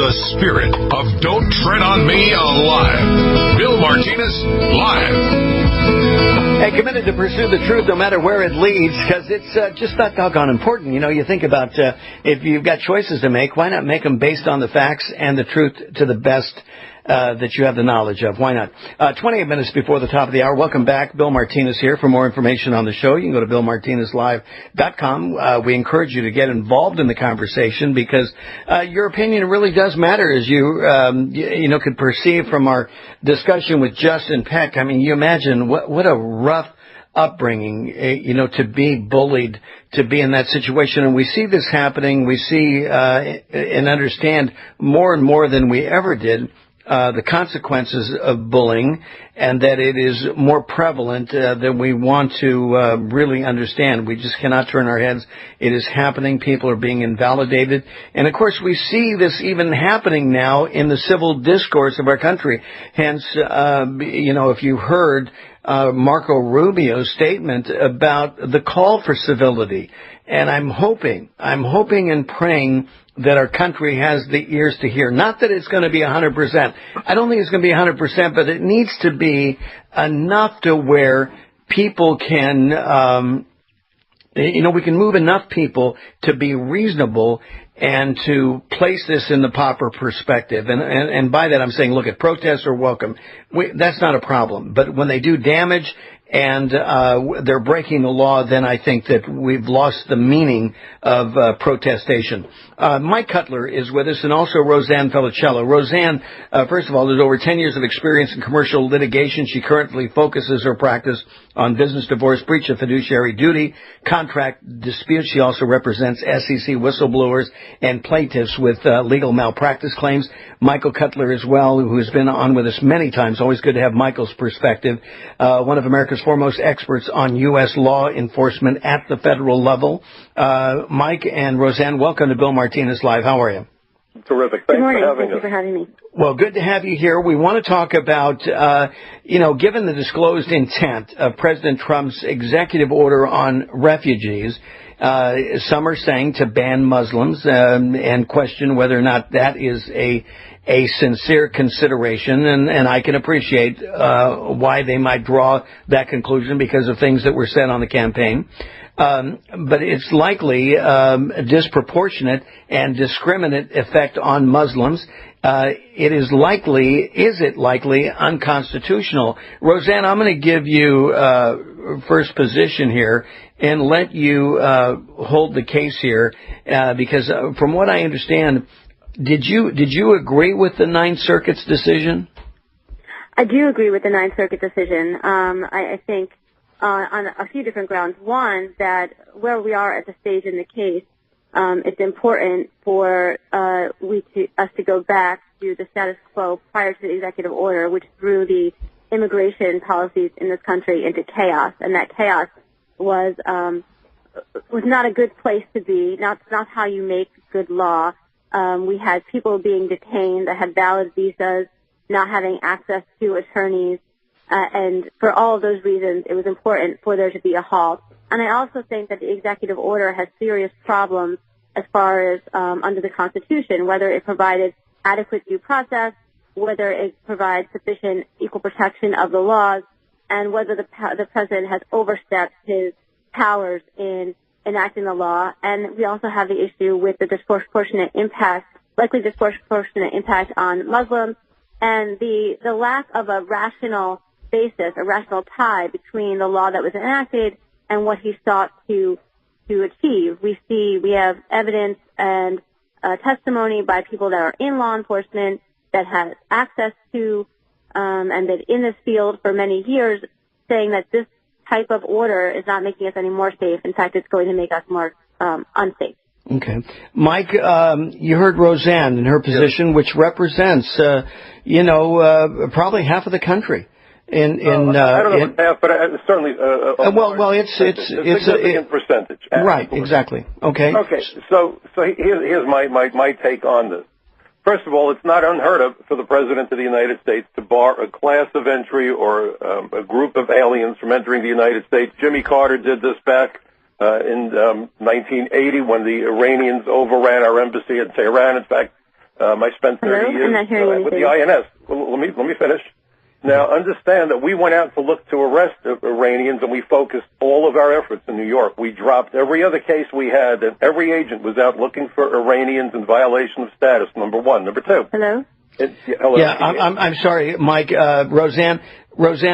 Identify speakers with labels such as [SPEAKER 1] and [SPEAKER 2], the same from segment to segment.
[SPEAKER 1] the spirit of Don't Tread on Me alive. Bill Martinez, live.
[SPEAKER 2] Hey, committed to pursue the truth no matter where it leads, because it's just that doggone important. You know, you think about if you've got choices to make, why not make them based on the facts and the truth to the best that you have the knowledge of? Why not? 28 minutes before the top of the hour. Welcome back. Bill Martinez here. For more information on the show, you can go to BillMartinezLive.com. We encourage you to get involved in the conversation because your opinion really does matter, as you could perceive from our discussion with Justin Peck. I mean, you imagine what a rough upbringing, to be bullied, to be in that situation. And we see this happening. We see and understand more and more than we ever did the consequences of bullying, and that it is more prevalent than we want to really understand. We just cannot turn our heads. It is happening. People are being invalidated. And, of course, we see this even happening now in the civil discourse of our country. Hence, if you heard Marco Rubio's statement about the call for civility, and I'm hoping and praying that our country has the ears to hear. Not that it's going to be 100%. I don't think it's going to be 100%, but it needs to be enough to where people can, we can move enough people to be reasonable and to place this in the proper perspective. And by that I'm saying, look, at protests are welcome. That's not a problem. But when they do damage and they're breaking the law, then I think that we've lost the meaning of protestation. Mike Cutler is with us, and also Rosanne Felicello. Rosanne, first of all, has over 10 years of experience in commercial litigation. She currently focuses her practice on business divorce, breach of fiduciary duty, contract disputes. She also represents SEC whistleblowers and plaintiffs with legal malpractice claims. Michael Cutler as well, who has been on with us many times. Always good to have Michael's perspective. One of America's foremost experts on U.S. law enforcement at the federal level. Mike and Rosanne, welcome to Bill Martinez Live. How are you?
[SPEAKER 3] Terrific.
[SPEAKER 4] Good morning. Thank you for having me.
[SPEAKER 2] Well, good to have you here. We want to talk about, given the disclosed intent of President Trump's executive order on refugees, some are saying to ban Muslims and question whether or not that is a sincere consideration, and I can appreciate why they might draw that conclusion because of things that were said on the campaign. But it's likely a disproportionate and discriminate effect on Muslims. Is it likely unconstitutional? Rosanne, I'm going to give you first position here and let you hold the case here because from what I understand, did you agree with the Ninth Circuit's decision?
[SPEAKER 4] I do agree with the Ninth Circuit decision. I think on a few different grounds. One, that where we are at the stage in the case, it's important for us to go back to the status quo prior to the executive order, which threw the immigration policies in this country into chaos, and that chaos was not a good place to be. Not how you make good law. We had people being detained that had valid visas, not having access to attorneys, and for all of those reasons, it was important for there to be a halt. And I also think that the executive order has serious problems as far as under the Constitution, whether it provided adequate due process, whether it provides sufficient equal protection of the laws, and whether the president has overstepped his powers in enacting the law. And we also have the issue with the likely disproportionate impact on Muslims, and the lack of a rational basis, a rational tie between the law that was enacted and what he sought to achieve. We have evidence and testimony by people that are in law enforcement that have access to and that in this field for many years, saying that this type of order is not making us any more safe. In fact, it's going to make us more unsafe.
[SPEAKER 2] Okay. Mike, you heard Rosanne in her position, which represents, probably half of the country.
[SPEAKER 3] I don't know if half, but certainly
[SPEAKER 2] it's
[SPEAKER 3] a significant percentage.
[SPEAKER 2] Absolutely. Right, exactly. Okay.
[SPEAKER 3] Okay, so here's my take on this. First of all, it's not unheard of for the President of the United States to bar a class of entry or a group of aliens from entering the United States. Jimmy Carter did this back in 1980 when the Iranians overran our embassy in Tehran. In fact, I spent 30 years with the INS. Well, let me finish. Now, understand that we went out to look to arrest Iranians, and we focused all of our efforts in New York. We dropped every other case we had, and every agent was out looking for Iranians in violation of status, number one. Number two.
[SPEAKER 4] Hello?
[SPEAKER 3] Hello?
[SPEAKER 2] Yeah, I'm sorry, Mike. Roseanne,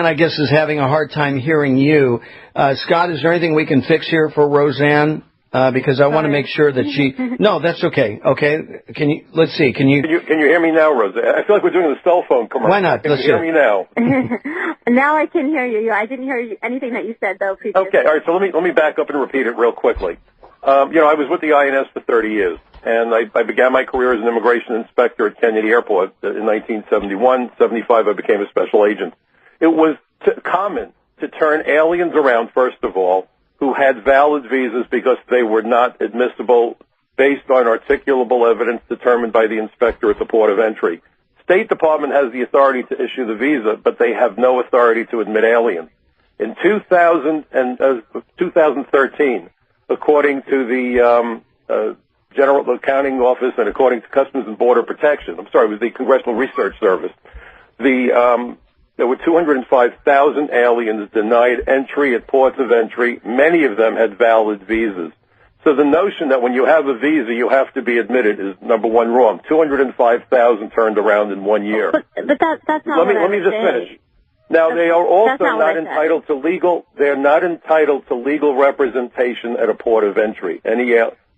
[SPEAKER 2] I guess, is having a hard time hearing you. Scott, is there anything we can fix here for Roseanne? Because I want to make sure that she. No, that's okay. Okay, let's see. Can you
[SPEAKER 3] hear me now, Rosa? I feel like we're doing the cell phone commercial.
[SPEAKER 2] Why not?
[SPEAKER 3] Let's hear me now.
[SPEAKER 4] Now I can hear you. I didn't hear anything that you said though previously.
[SPEAKER 3] Okay, all right. So let me back up and repeat it real quickly. I was with the INS for 30 years, and I began my career as an immigration inspector at Kennedy Airport in 1971. 75, I became a special agent. It was common to turn aliens around, first of all, who had valid visas because they were not admissible based on articulable evidence determined by the inspector at the port of entry. State Department has the authority to issue the visa, but they have no authority to admit aliens. In 2013, according to the General Accounting Office and according to Customs and Border Protection, it was the Congressional Research Service, there were 205,000 aliens denied entry at ports of entry. Many of them had valid visas. So the notion that when you have a visa, you have to be admitted is, number one, wrong. 205,000 turned around in 1 year.
[SPEAKER 4] But that's not
[SPEAKER 3] Let me just finish. Now, they are also not entitled to legal, they're not entitled to legal representation at a port of entry.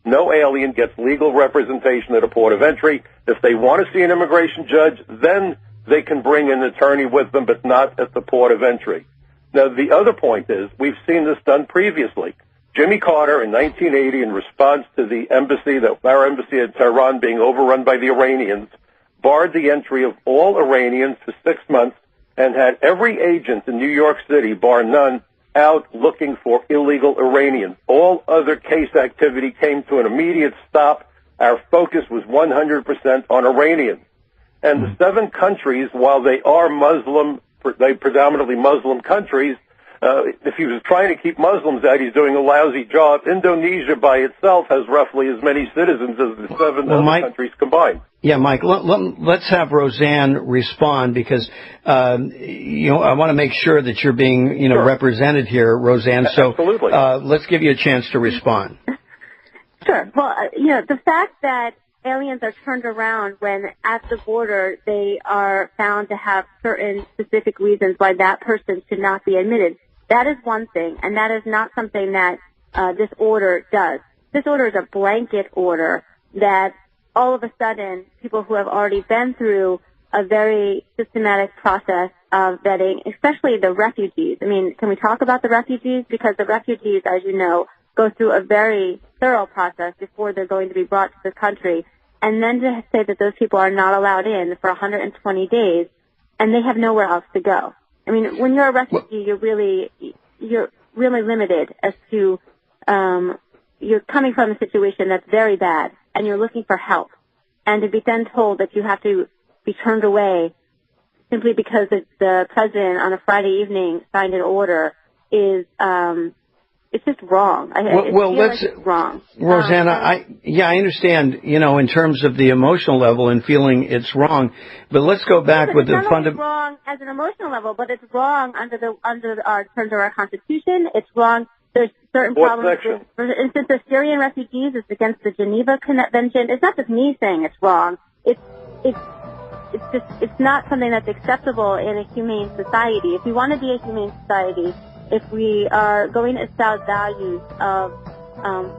[SPEAKER 3] No alien gets legal representation at a port of entry. If they want to see an immigration judge, then they can bring an attorney with them, but not at the port of entry. Now, the other point is, we've seen this done previously. Jimmy Carter in 1980, in response to our embassy at Tehran being overrun by the Iranians, barred the entry of all Iranians for 6 months and had every agent in New York City, bar none, out looking for illegal Iranians. All other case activity came to an immediate stop. Our focus was 100% on Iranians. And the 7 countries, while they are predominantly Muslim countries, if he was trying to keep Muslims out, he's doing a lousy job. Indonesia by itself has roughly as many citizens as the 7 other countries combined.
[SPEAKER 2] Yeah, Mike, let's have Roseanne respond because, I want to make sure that you're being, represented here, Roseanne. So,
[SPEAKER 3] absolutely.
[SPEAKER 2] Let's give you a chance to respond.
[SPEAKER 4] Sure. Well, the fact that aliens are turned around when at the border they are found to have certain specific reasons why that person should not be admitted. That is one thing, and that is not something that this order does. This order is a blanket order that all of a sudden people who have already been through a very systematic process of vetting, especially the refugees. I mean, can we talk about the refugees? Because the refugees, as you know, go through a very thorough process before they're going to be brought to the country. And then to say that those people are not allowed in for 120 days, and they have nowhere else to go. I mean, when you're a refugee, you're really limited as to you're coming from a situation that's very bad, and you're looking for help. And to be then told that you have to be turned away simply because the president on a Friday evening signed an order is it's just wrong. It's wrong.
[SPEAKER 2] Rosanna, I understand, in terms of the emotional level and feeling it's wrong, but let's go back with the fundamental.
[SPEAKER 4] It's wrong as an emotional level, but it's wrong under our Constitution. It's wrong. There's certain problems. For instance, the Syrian refugees is against the Geneva Convention. It's not just me saying it's wrong. It's not something that's acceptable in a humane society. If we want to be a humane society, if we are going to espouse values of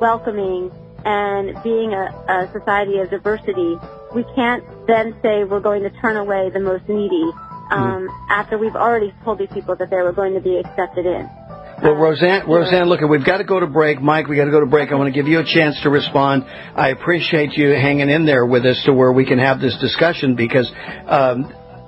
[SPEAKER 4] welcoming and being a society of diversity, we can't then say we're going to turn away the most needy after we've already told these people that they were going to be accepted in.
[SPEAKER 2] Well, Roseanne, look, we've got to go to break. Mike, we got to go to break. I want to give you a chance to respond. I appreciate you hanging in there with us to where we can have this discussion because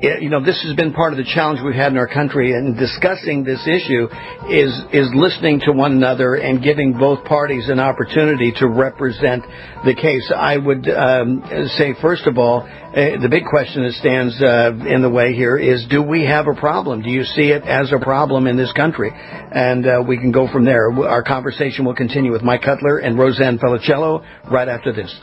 [SPEAKER 2] this has been part of the challenge we've had in our country, and discussing this issue is listening to one another and giving both parties an opportunity to represent the case. I would say, first of all, the big question that stands in the way here is, do we have a problem? Do you see it as a problem in this country? And we can go from there. Our conversation will continue with Mike Cutler and Rosanne Felicello right after this.